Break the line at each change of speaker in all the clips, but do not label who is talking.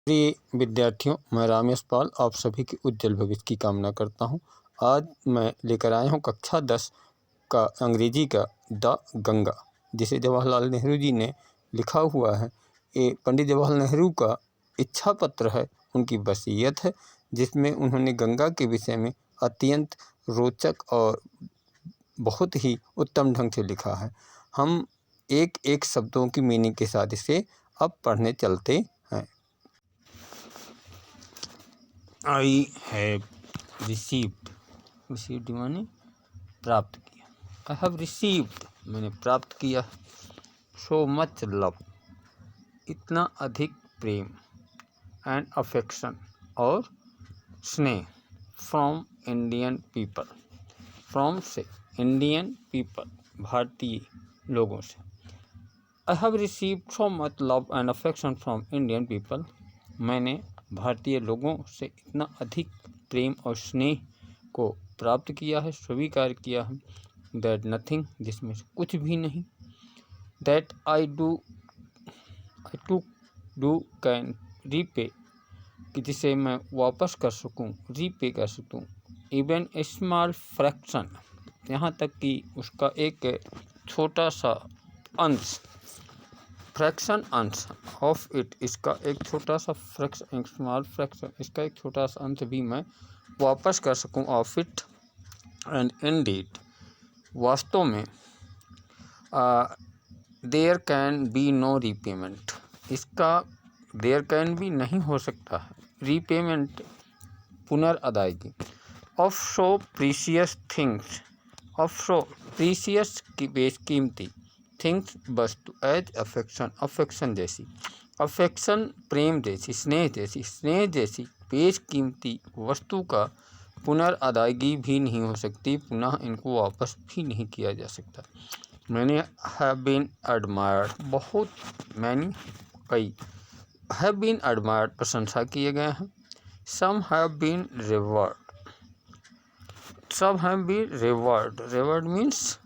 प्रिय विद्यार्थियों, मैं रामेश पाल आप सभी के उज्जवल भविष्य की कामना करता हूं। आज मैं लेकर आया हूं कक्षा 10 का अंग्रेजी का द गंगा, जिसे जवाहरलाल नेहरू जी ने लिखा हुआ है। ये पंडित जवाहरलाल नेहरू का इच्छा पत्र है, उनकी वसीयत है, जिसमें उन्होंने गंगा के विषय में अत्यंत रोचक और बहुत ही उत्तम ढंग से लिखा है। हम एक एक शब्दों की मीनिंग के साथ इसे अब पढ़ने चलते हैं। आई हैव रिसीव्ड माने प्राप्त किया। आई हैव रिसीव्ड मैंने प्राप्त किया। सो मच लव इतना अधिक प्रेम, एंड अफेक्शन और स्नेह, फ्रॉम इंडियन पीपल, फ्रॉम से इंडियन पीपल भारतीय लोगों से। I have received so much love and affection from Indian people, मैंने भारतीय लोगों से इतना अधिक प्रेम और स्नेह को प्राप्त किया है, स्वीकार किया है। दैट नथिंग जिसमें से कुछ भी नहीं। That I to do can repay कि जिसे मैं वापस कर सकूं, रीपे कर सकूं। इवन ए स्मॉल फ्रैक्शन यहाँ तक कि उसका एक छोटा सा अंश, फ्रैक्शन अंश ऑफ इट, इसका एक छोटा सा फ्रैक्शन, स्मॉल फ्रैक्शन, इसका एक छोटा सा अंश भी मैं वापस कर सकूं ऑफ इट। एंड इंडीड वास्तव में there can be no repayment, इसका देयर कैन भी नहीं हो सकता है रीपेमेंट पुनर्अदायगी। Of so precious things, of so precious की बेशकीमती, थिंग्स वस्तु, एज अफेक्शन अफेक्शन जैसी, अफेक्शन प्रेम जैसी, स्नेह जैसी, स्नेह जैसी बेशकीमती वस्तु का पुनर्अदायगी भी नहीं हो सकती, पुनः इनको वापस भी नहीं किया जा सकता। मैंने हैव बीन एडमायर्ड, बहुत मैनी कई, हैव बीन एडमायर्ड प्रशंसा किए गए हैं। सम हैव बीन रिवॉर्ड, सब have been reward, reward means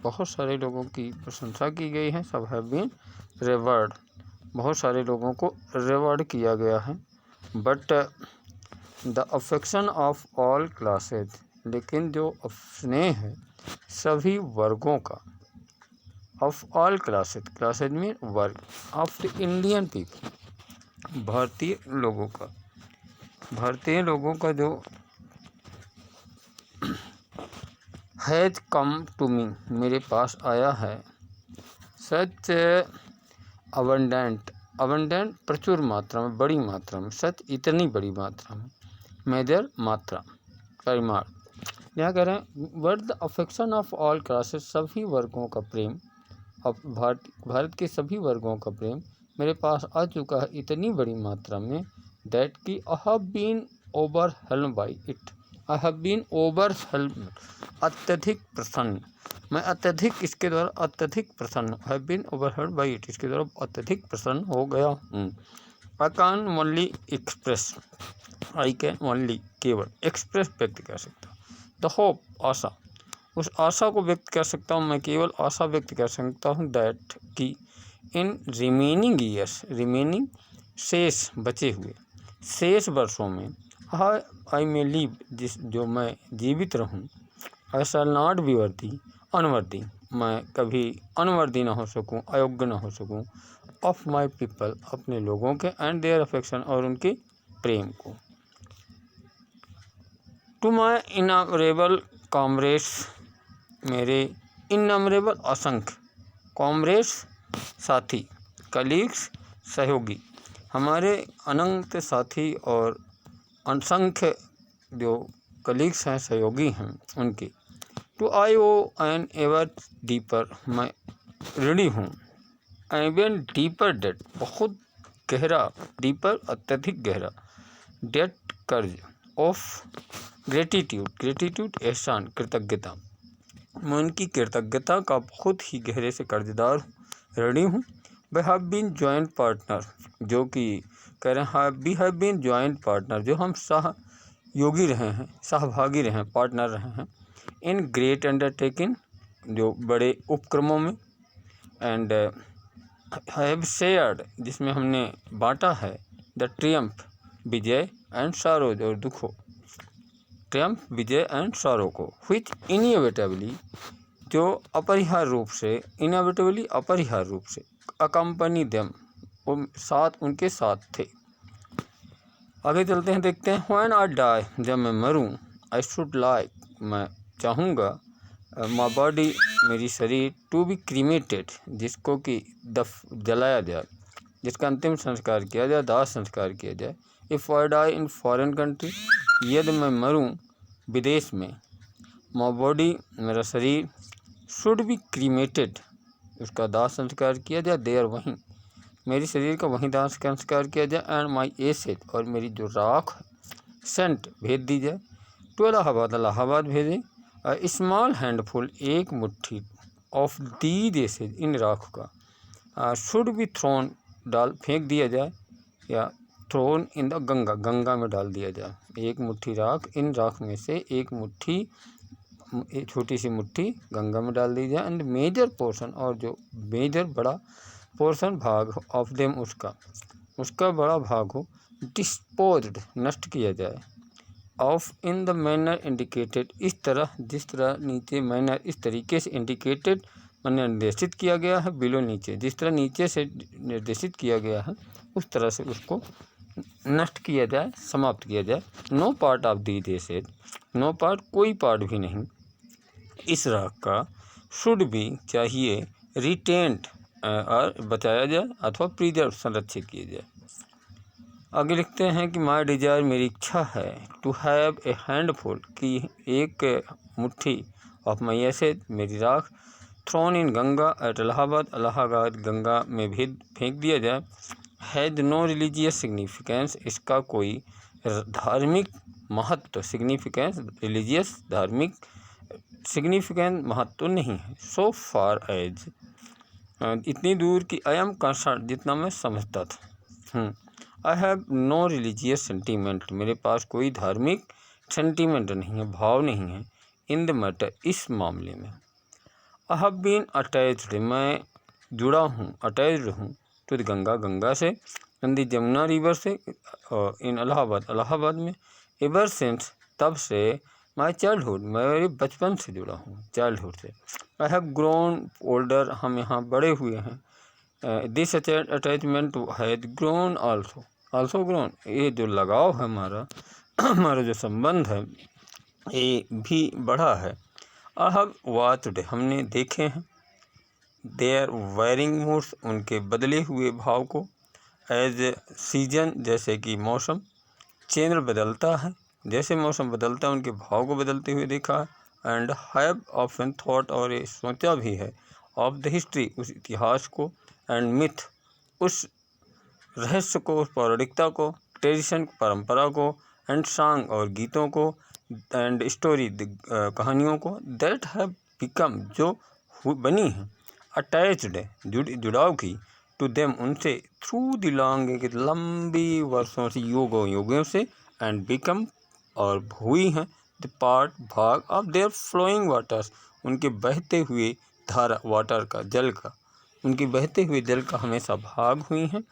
बहुत सारे लोगों की प्रशंसा की गई है। सब हैव बीन रिवॉर्ड, बहुत सारे लोगों को रिवॉर्ड किया गया है। But the affection of all classes, लेकिन जो स्नेह है सभी वर्गों का, ऑफ ऑल क्लासेज, क्लासेज में वर्ग, ऑफ द इंडियन पीपल भारतीय लोगों का, भारतीय लोगों का जो हैज कम टू मी मेरे पास आया है। सच अबंडेंट, अबंडेंट प्रचुर मात्रा में, बड़ी मात्रा में, सच इतनी बड़ी मात्रा में, मेजर मात्रा, परिमाण। यहाँ कह रहे हैं word the affection of all classes, सभी वर्गों का प्रेम, अब भारत के सभी वर्गों का प्रेम मेरे पास आ चुका है इतनी बड़ी मात्रा में। दैट की I have been overwhelmed by it, I have been overwhelmed, अत्यधिक प्रसन्न, मैं अत्यधिक इसके द्वारा अत्यधिक प्रसन्न, have been overwhelmed by it, इसके द्वारा अत्यधिक प्रसन्न हो गया हूँ। I can only express, I can only केवल, एक्सप्रेस व्यक्त कर सकता हूँ। द होप आशा, उस आशा को व्यक्त कर सकता हूँ, मैं केवल आशा व्यक्त कर सकता हूँ। दैट की इन रिमेनिंग ईयर्स, रिमेनिंग शेष बचे हुए, शेष वर्षों में, आई मे लिव जिस जो मैं जीवित रहूँ। I shall not be worthy, unworthy, मैं कभी अनवर्दी ना हो सकूँ, अयोग्य ना हो सकूँ। ऑफ माई पीपल, अपने लोगों के, एंड देयर अफेक्शन, और उनके प्रेम को। टू माई इनमरेबल कॉमरेड्स, मेरे इनमरेबल असंख्य, कॉमरेड्स साथी, कलीग्स सहयोगी, हमारे अनंत साथी और असंख्य जो कलीग्स हैं, सहयोगी हैं उनके। To I owe an ever deeper, मैं ऋणी हूँ। एवन डीपर डेट, बहुत गहरा, डीपर अत्यधिक गहरा, डेट कर्ज, ऑफ ग्रेटिट्यूड, ग्रेटिट्यूड एहसान, कृतज्ञता, मैं उनकी कृतज्ञता का बहुत ही गहरे से कर्जदार ऋणी हूँ। We have been joint partner, जो कि कह रहे हैं we have been joint partner, जो हम सहयोगी रहे हैं, सहभागी रहे हैं, पार्टनर रहे हैं। इन ग्रेट अंडरटेकिंग, जो बड़े उपक्रमों में, एंड हैव शेयर्ड जिसमें हमने बांटा है, the Triumph Vijay and sorrows और दुखों, ट्रियम्फ विजय एंड सारो को, व्हिच इनएविटेबली जो अपरिहार्य रूप से, इनएविटेबली अपरिहार्य रूप से, अकम्पनी देम वो साथ उनके साथ थे। आगे चलते हैं, देखते हैं। व्हेन आई डाई जब मैं मरूं, आई शुड लाइक मैं चाहूँगा, माई बॉडी मेरी शरीर, टू बी क्रीमेटेड जिसको कि जलाया जाए, जिसका अंतिम संस्कार किया जाए, दाह संस्कार किया जाए। If I die in foreign country यदि मैं मरूं विदेश में, माई बॉडी मेरा शरीर, शुड बी क्रीमेटेड उसका दाह संस्कार किया जाए, देयर वहीं मेरी शरीर का वहीं दाह संस्कार किया जाए, एंड माई एसेज और मेरी जो राख सेंट भेज दी जाए, टू इलाहाबाद इलाहाबाद भेजें, स्मॉल हैंडफुल एक मुट्ठी, ऑफ दीज एसेज इन राख का, शुड बी थ्रोन डाल फेंक दिया जाए, या thrown in the Ganga Ganga में डाल दिया जाए, एक मुट्ठी राख, इन राख में से एक मुट्ठी छोटी सी मुट्ठी गंगा में डाल दी जाए, एंड मेजर पोर्शन और जो मेजर बड़ा पोर्शन भाग ऑफ देम उसका बड़ा भाग हो, डिस्पोज्ड नष्ट किया जाए, of in the manner indicated इस तरह जिस तरह नीचे, मैनर इस तरीके से, इंडिकेटेड मैंने निर्देशित किया गया है, बिलो नीचे जिस तरह नीचे से निर्देशित किया गया है उस तरह से उसको नष्ट किया जाए, समाप्त किया जाए। No part of the ashes, no part कोई पार्ट भी नहीं इस राख का, शुड बी चाहिए, रिटेन्ड और बचाया जाए अथवा प्रिजर्व संरक्षित किया जाए। आगे लिखते हैं कि माई डिजायर मेरी इच्छा है, टू हैव ए हैंडफुल की एक मुट्ठी, ऑफ माई एसेज मेरी राख, thrown in Ganga eight Allahabad Allahabad Ganga में भेद फेंक दिया जाए, हैज़ नो रिलीजियस सिग्निफिकेंस इसका कोई धार्मिक महत्व, सिग्निफिकेंस रिलीजियस धार्मिक, सिग्निफिकेंस महत्व नहीं है, सो फार एज इतनी दूर कि आई एम कंसर्न जितना मैं समझता था, I have no religious sentiment मेरे पास कोई धार्मिक सेंटीमेंट नहीं है, भाव नहीं है, इन द मैटर इस मामले में, आई हैव बीन अटैच्ड मैं जुड़ा हूँ, अटैच्ड हूँ, टू द गंगा गंगा से, इन द जमुना रिवर से, इन इलाहाबाद इलाहाबाद में, एवर सिंस तब से, माई चाइल्डहुड मैं मेरे बचपन से जुड़ा हूँ, चाइल्डहुड से, आई हैव ग्रोन ओल्डर हम यहाँ बड़े हुए हैं, this attachment has grown also grown ये जो लगाव है हमारा हमारा जो संबंध है ये भी बढ़ा है। आई हैव वॉच्ड हमने देखे हैं, देयर वेरिंग मूड्स उनके बदले हुए भाव को, एज सीजन जैसे कि मौसम, चेंज बदलता है जैसे मौसम बदलता है उनके भाव को बदलते हुए देखा है, एंड हैव ऑफन थॉट और ये सोचा भी है, ऑफ द हिस्ट्री उस इतिहास को, एंड मिथ उस रहस्य को, उस पौराणिकता को, ट्रेडिशन परंपरा को, एंड सॉन्ग और गीतों को, एंड स्टोरी कहानियों को, दैट हैव बिकम जो बनी हैं, अटैच्ड जुड़ाव की, टू देम उनसे, थ्रू द लॉन्ग एक लंबी वर्षों से योगों से, एंड बिकम और हुई हैं, द पार्ट भाग ऑफ देयर फ्लोइंग वाटर्स उनके बहते हुए धारा, वाटर का जल का, उनके बहते हुए जल का हमेशा भाग हुई हैं।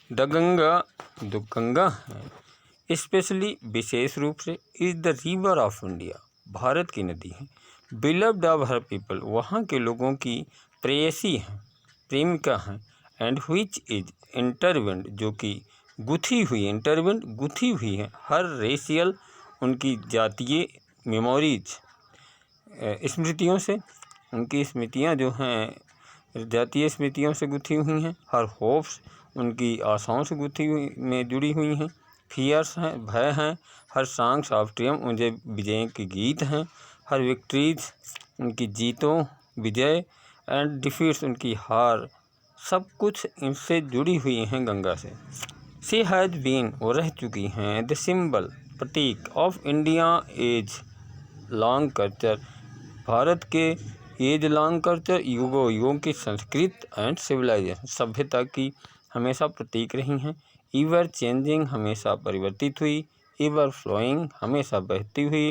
द गंगा जो गंगा है स्पेशली विशेष रूप से, is the river of India Bharat की नदी है, बिलव्ड ऑफ हर पीपल वहाँ के लोगों की प्रेयसी हैं, प्रेमिका हैं, एंड व्हिच इज इंटरवेंड जो कि गुथी हुई, इंटरवेंड गुथी हुई है, हर रेशियल उनकी जातीय मेमोरीज स्मृतियों से, उनकी स्मृतियाँ जो हैं जातीय स्मृतियों से गुथी हुई हैं, हर होप्स उनकी आशाओं से गुथी हुई में जुड़ी हुई हैं, फियर्स हैं भय हैं, हर सॉन्ग्स ऑफ ट्रियम्फ उनके विजय के गीत हैं, हर विक्ट्रीज उनकी जीतों विजय, एंड डिफीट्स उनकी हार, सब कुछ इनसे जुड़ी हुई हैं गंगा से। शी हैज़ बीन वो रह चुकी हैं, द सिंबल प्रतीक of India as long culture Bharat के एज लॉन्ग कल्चर युगों की संस्कृत एंड सिविलाइजेशन सभ्यता की हमेशा प्रतीक रही हैं, ईवर चेंजिंग हमेशा परिवर्तित हुई, ईवर फ्लोइंग हमेशा बहती हुई,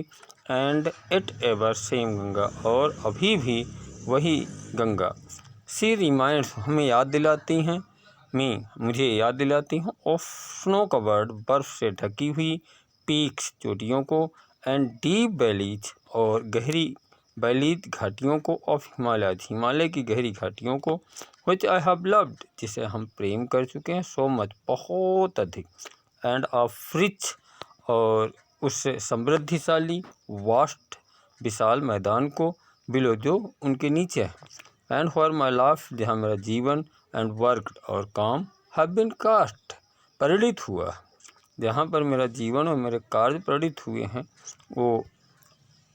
and it ever same Ganga और अभी भी वही गंगा, सी रिमाइंड्स हमें याद दिलाती हैं, मुझे याद दिलाती हूँ, ऑफ स्नो कवर्ड बर्फ़ से ढकी हुई पीक्स चोटियों को, एंड डीप वैलीज और गहरी वैलीज घाटियों को, ऑफ हिमालयज हिमालय की गहरी घाटियों को, विच आई हैव लव्ड जिसे हम प्रेम कर चुके हैं, सो मच बहुत अधिक, एंड ऑफ रिच और उससे समृद्धिशाली, वास्ट विशाल मैदान को, बिलो जो उनके नीचे है, एंड फॉर माई लाइफ जहाँ मेरा जीवन, एंड वर्क और काम, हैव बिन कास्ट प्रेरित हुआ, जहाँ पर मेरा जीवन और मेरे कार्य प्रेरित हुए हैं, वो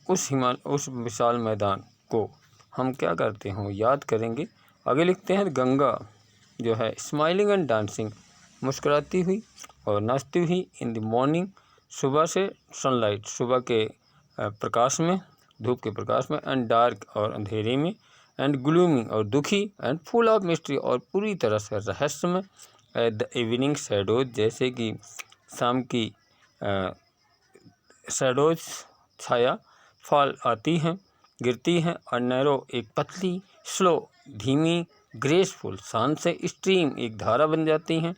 उस विशाल मैदान को हम क्या करते हैं, याद करेंगे। आगे लिखते हैं, गंगा जो है स्माइलिंग एंड डांसिंग मुस्कुराती हुई और नाचती हुई, इन द मॉर्निंग सुबह से, सनलाइट सुबह के प्रकाश में, धूप के प्रकाश में, एंड डार्क और अंधेरे में, एंड ग्लूमी और दुखी, एंड फुल ऑफ मिस्ट्री और पूरी तरह से रहस्य में, एट द इवनिंग शैडोज जैसे कि शाम की शैडोज छाया फॉल आती हैं, गिरती हैं, और नैरो एक पतली, स्लो धीमी, ग्रेसफुल शांत से, स्ट्रीम एक धारा बन जाती हैं,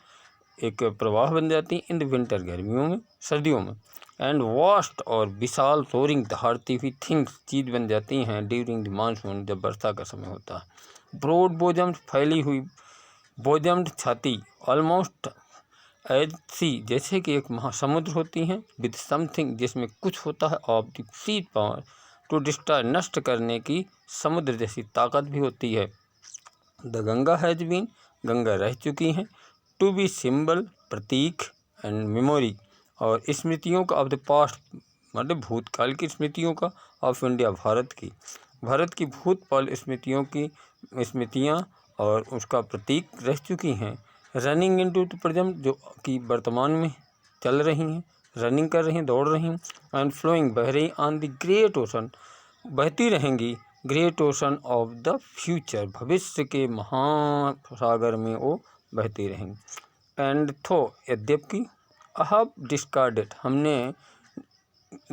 एक प्रवाह बन जाती हैं, इन द विंटर गर्मियों में, सर्दियों में, एंड वास्ट और विशाल रोरिंग दहाड़ती हुई थिंग्स चीज़ बन जाती हैं, ड्यूरिंग द मानसून जब वर्षा का समय होता है, ब्रॉड बोजम्ड फैली हुई, बोजम्ड छाती, ऑलमोस्ट एज सी जैसे कि एक महासमुद्र होती हैं, विद समथिंग जिसमें कुछ होता है, of the sea power to destroy नष्ट करने की समुद्र जैसी ताकत भी होती है। The Ganga has been Ganga रह चुकी हैं, टू बी सिंबल प्रतीक, एंड मेमोरी और स्मृतियों का, ऑफ द पास्ट मतलब भूतकाल की स्मृतियों का, ऑफ इंडिया भारत की भूतकाल स्मृतियाँ और उसका प्रतीक रह चुकी हैं, रनिंग इनटू द प्रेजेंट जो कि वर्तमान में चल रही हैं, रनिंग कर रही हैं, दौड़ रही हैं, एंड फ्लोइंग बह रही ऑन द ग्रेट ओशन बहती रहेंगी, great ocean of the future भविष्य के महासागर में वो बहती रहेंगी, एंड थो यद्यपि अहब डिस्कार्डेड हमने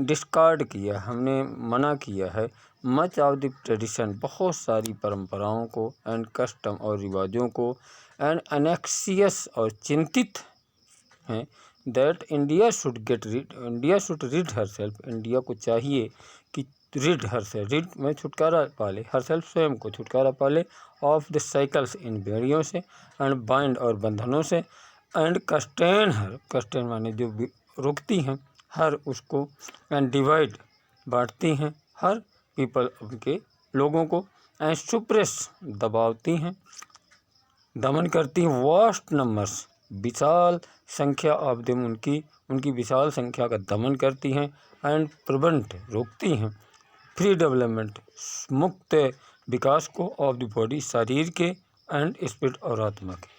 डिस्कार्ड किया, हमने मना किया है, मच ऑफ द ट्रेडिशन बहुत सारी परंपराओं को, एंड कस्टम और रिवाजों को, एंड अनेक्सियस और चिंतित हैं, that India should read her self India को चाहिए कि रीड हर सेल्फ रीड में छुटकारा पाले, हर सेल्फ स्वयं को छुटकारा पाले, ऑफ द साइकिल्स इन बेड़ियों से, एंड बाइंड और बंधनों से, एंड कस्टेन माने जो रोकती हैं हर उसको, एंड डिवाइड बांटती हैं हर पीपल उनके लोगों को, एंड सुप्रेस दबावती हैं, दमन करती हैं, वास्ट नंबर्स विशाल संख्या ऑफ देम उनकी विशाल संख्या का दमन करती हैं, एंड प्रिवेंट रोकती हैं, फ्री डेवलपमेंट मुक्त विकास को, ऑफ द बॉडी शरीर के, एंड स्पिरिट और आत्मा के।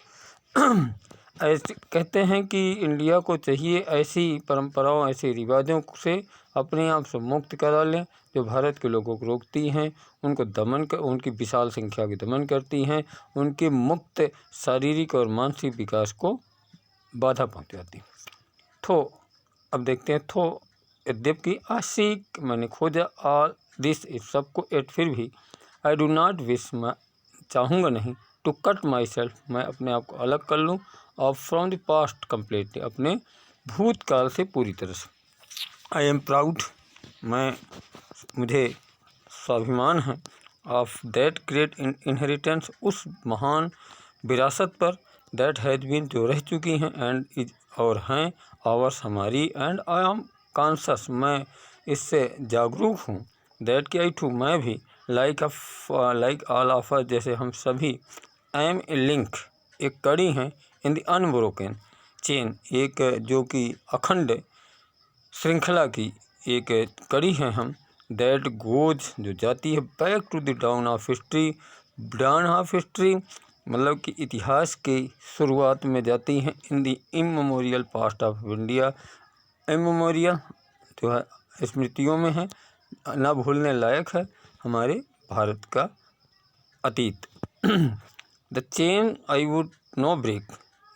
ऐसे कहते हैं कि इंडिया को चाहिए ऐसी परंपराओं, ऐसे रिवाजों से अपने आप से मुक्त करा लें जो भारत के लोगों को रोकती हैं, उनको दमन कर, उनकी विशाल संख्या की दमन करती हैं, उनके मुक्त शारीरिक और मानसिक विकास को बाधा पहुंचाती। तो अब देखते हैं, तो यद्यपि आशिक मैंने खोजा ऑल दिस इस सबको, एट फिर भी आई डू नॉट विश मैं चाहूँगा नहीं, टू कट माई सेल्फ मैं अपने आप को अलग कर लूँ, of from the past completely अपने भूतकाल से पूरी तरह से। आई एम प्राउड मुझे स्वाभिमान है, ऑफ दैट ग्रेट इनहेरिटेंस उस महान विरासत पर, दैट हैज़ बीन जो रह चुकी हैं, एंड इज और हैं, आवर्स हमारी, एंड आई एम कॉन्शस मैं इससे जागरूक हूँ, दैट कि आई टू मैं भी, लाइक ऑल ऑफ अस जैसे हम सभी, आई एम ए लिंक एक कड़ी हैं, इन द अनब्रोकन चेन एक जो कि अखंड श्रृंखला की एक कड़ी है हम, दैट गोज जो जाती है, back to the dawn of history मतलब कि इतिहास की शुरुआत में जाती हैं, in the immemorial past of India immemorial जो है स्मृतियों में है, ना भूलने लायक है हमारे भारत का अतीत। The chain I would not break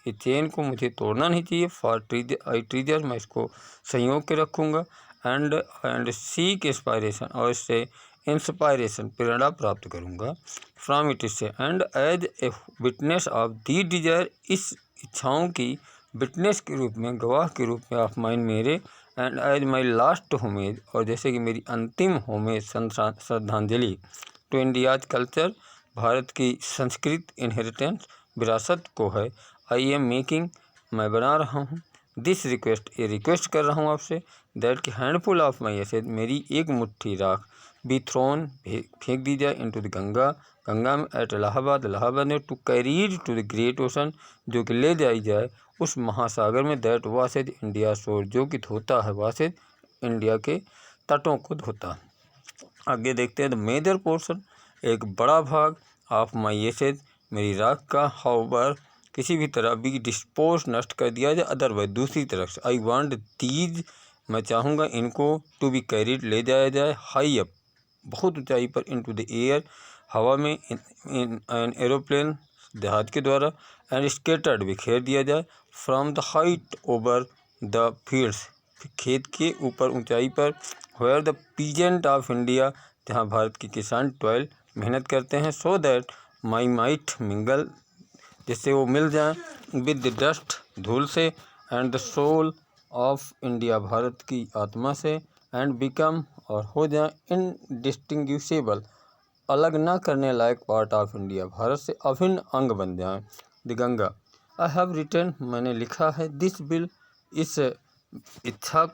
ये चेन को मुझे तोड़ना नहीं चाहिए, फॉर आई ट्रीजर मैं इसको संयोग के रखूँगा, एंड सीक इंस्पायरेशन और इससे इंस्पायरेशन प्रेरणा प्राप्त करूँगा फ्रॉम इट से, and as a witness of the desire इस इच्छाओं की विटनेस के रूप में, गवाह के रूप में ऑफ माइन मेरे, and as my last homage और जैसे कि मेरी अंतिम होमेज श्रद्धांजलि टू इंडियाज कल्चर भारत की संस्कृत इनहेरिटेंस विरासत को है। आई एम मेकिंग मैं बना रहा हूँ दिस रिक्वेस्ट ये रिक्वेस्ट कर रहा हूँ आपसे दैट की हैंडफुल ऑफ माई एसेज मेरी एक मुट्ठी राख बी थ्रोन फेंक दी जाए इनटू द गंगा गंगा में एट इलाहाबाद में to carried to the great ocean जो कि ले जाई जाए उस महासागर में दैट वासेज इंडिया शोर जो कि धोता है वासेज इंडिया के तटों को धोता है। आगे देखते हैं द मेजर पोर्शन एक बड़ा भाग ऑफ माई एसेज मेरी राख का हाउवर किसी भी तरह बी डिस्पोज नष्ट कर दिया जाए अदरवाइज दूसरी तरफ से। आई वांट दीज मैं चाहूँगा इनको टू बी कैरीड ले जाया जाए हाई अप बहुत ऊंचाई पर इनटू द एयर हवा में इन एन एरोप्लेन जहाज के द्वारा एंड स्केटर्ड बिखेर दिया जाए from the height over the fields खेत के ऊपर ऊंचाई पर where the peasant of India जहाँ भारत के किसान टॉयल मेहनत करते हैं so that my might mingle जिससे वो मिल जाएं विद द डस्ट धूल से and the soul of India Bharat की आत्मा से एंड बिकम और हो जाए इनडिस्टिंग्विशेबल अलग ना करने लायक पार्ट ऑफ इंडिया भारत से अभिन्न अंग बन जाएं। The Ganga I have written मैंने लिखा है दिस बिल इस इच्छा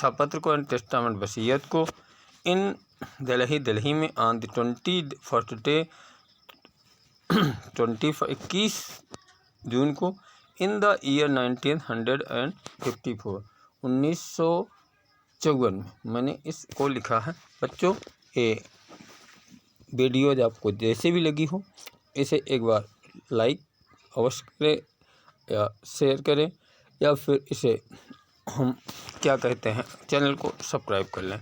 पत्र को एंड टेस्टामेंट वसीयत को इन दिल्ली में ऑन द 21 डे 21 जून को इन द ईयर 1954 1954 में मैंने इसको लिखा है। बच्चों ये वीडियोज आपको जैसे भी लगी हो इसे एक बार लाइक अवश्य करें या शेयर करें या फिर इसे हम क्या कहते हैं चैनल को सब्सक्राइब कर लें।